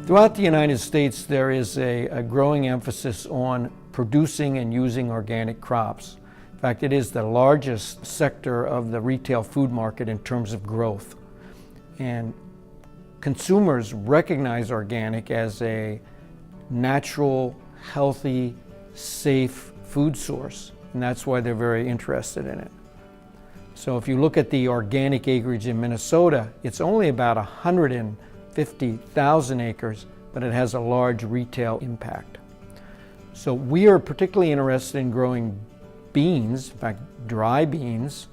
Throughout the United States, there is a growing emphasis on producing and using organic crops. In fact, it is the largest sector of the retail food market in terms of growth. And consumers recognize organic as a natural, healthy, safe food source, and that's why they're very interested in it. So if you look at the organic acreage in Minnesota, it's only about 150,000 acres, but it has a large retail impact. So we are particularly interested in growing beans, in fact, dry beans,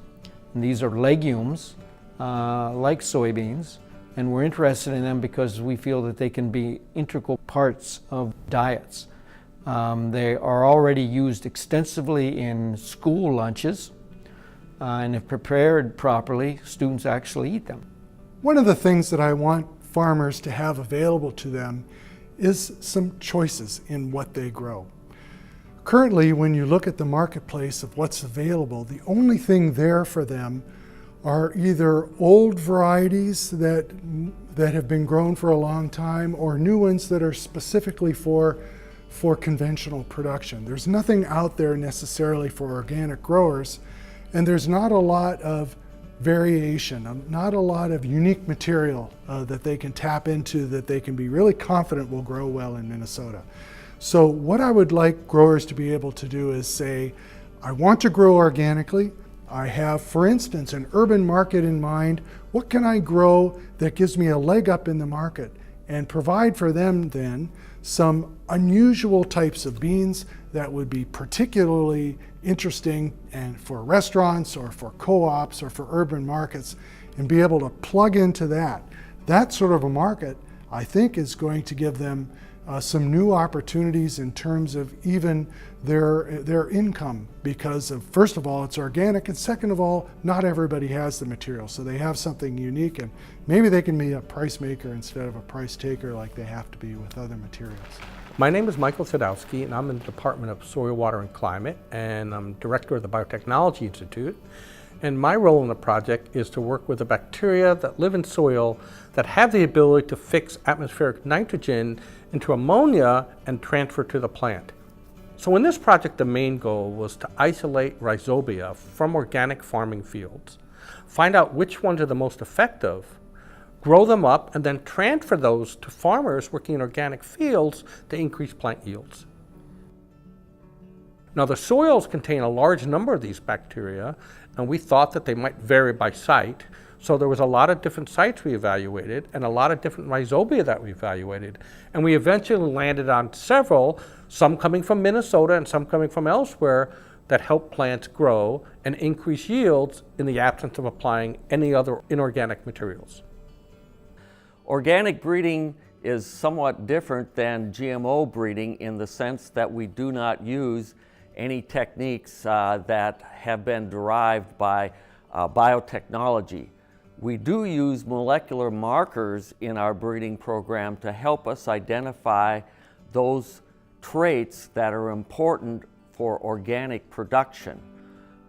and these are legumes like soybeans, and we're interested in them because we feel that they can be integral parts of diets. They are already used extensively in school lunches, and if prepared properly, students actually eat them. One of the things that I want farmers to have available to them is some choices in what they grow. Currently, when you look at the marketplace of what's available, the only thing there for them are either old varieties that have been grown for a long time or new ones that are specifically for conventional production. There's nothing out there necessarily for organic growers, and there's not a lot of variation, not a lot of unique material that they can tap into that they can be really confident will grow well in Minnesota. So what I would like growers to be able to do is say, I want to grow organically. I have, for instance, an urban market in mind. What can I grow that gives me a leg up in the market? And provide for them then some unusual types of beans that would be particularly interesting and for restaurants or for co-ops or for urban markets, and be able to plug into that. That sort of a market, I think, is going to give them some new opportunities in terms of even their income, because of, first of all, it's organic, and second of all, not everybody has the material, so they have something unique, and maybe they can be a price maker instead of a price taker like they have to be with other materials. My name is Michael Sadowski, and I'm in the Department of Soil, Water, and Climate, and I'm director of the Biotechnology Institute. And my role in the project is to work with the bacteria that live in soil that have the ability to fix atmospheric nitrogen into ammonia and transfer to the plant. So in this project, the main goal was to isolate Rhizobia from organic farming fields, find out which ones are the most effective, grow them up, and then transfer those to farmers working in organic fields to increase plant yields. Now, the soils contain a large number of these bacteria, and we thought that they might vary by site. So there was a lot of different sites we evaluated and a lot of different Rhizobia that we evaluated. And we eventually landed on several, some coming from Minnesota and some coming from elsewhere, that help plants grow and increase yields in the absence of applying any other inorganic materials. Organic breeding is somewhat different than GMO breeding in the sense that we do not use any techniques that have been derived by biotechnology. We do use molecular markers in our breeding program to help us identify those traits that are important for organic production,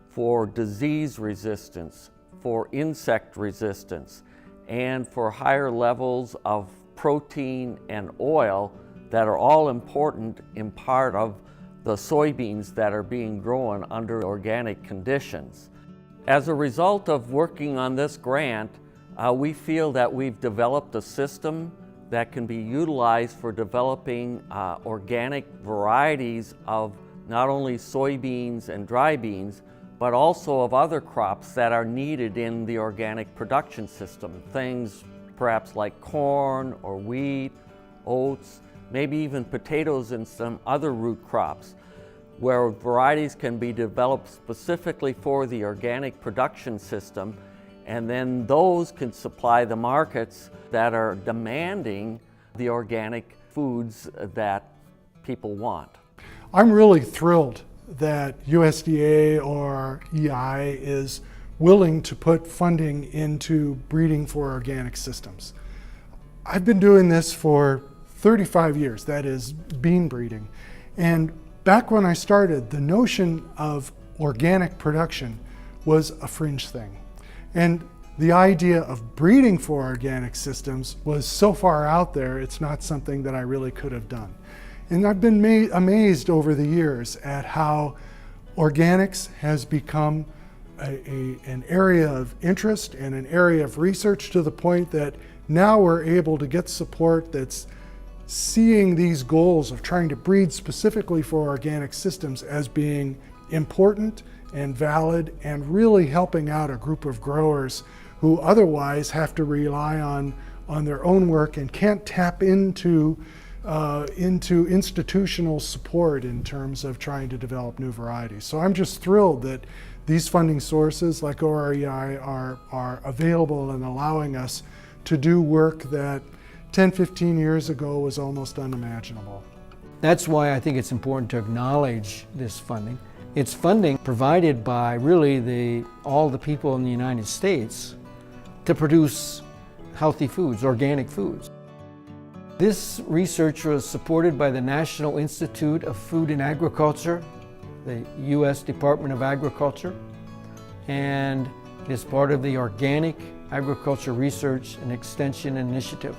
for disease resistance, for insect resistance, and for higher levels of protein and oil that are all important in part of the soybeans that are being grown under organic conditions. As a result of working on this grant, we feel that we've developed a system that can be utilized for developing organic varieties of not only soybeans and dry beans, but also of other crops that are needed in the organic production system. Things perhaps like corn or wheat, oats, maybe even potatoes and some other root crops, where varieties can be developed specifically for the organic production system, and then those can supply the markets that are demanding the organic foods that people want. I'm really thrilled that USDA or EI is willing to put funding into breeding for organic systems. I've been doing this for 35 years, that is bean breeding. And back when I started, the notion of organic production was a fringe thing. And the idea of breeding for organic systems was so far out there, it's not something that I really could have done. And I've been amazed over the years at how organics has become an area of interest and an area of research, to the point that now we're able to get support that's seeing these goals of trying to breed specifically for organic systems as being important and valid, and really helping out a group of growers who otherwise have to rely on their own work and can't tap into institutional support in terms of trying to develop new varieties. So I'm just thrilled that these funding sources like OREI are available and allowing us to do work that 10, 15 years ago was almost unimaginable. That's why I think it's important to acknowledge this funding. It's funding provided by really all the people in the United States to produce healthy foods, organic foods. This research was supported by the National Institute of Food and Agriculture, the U.S. Department of Agriculture, and is part of the Organic Agriculture Research and Extension Initiative.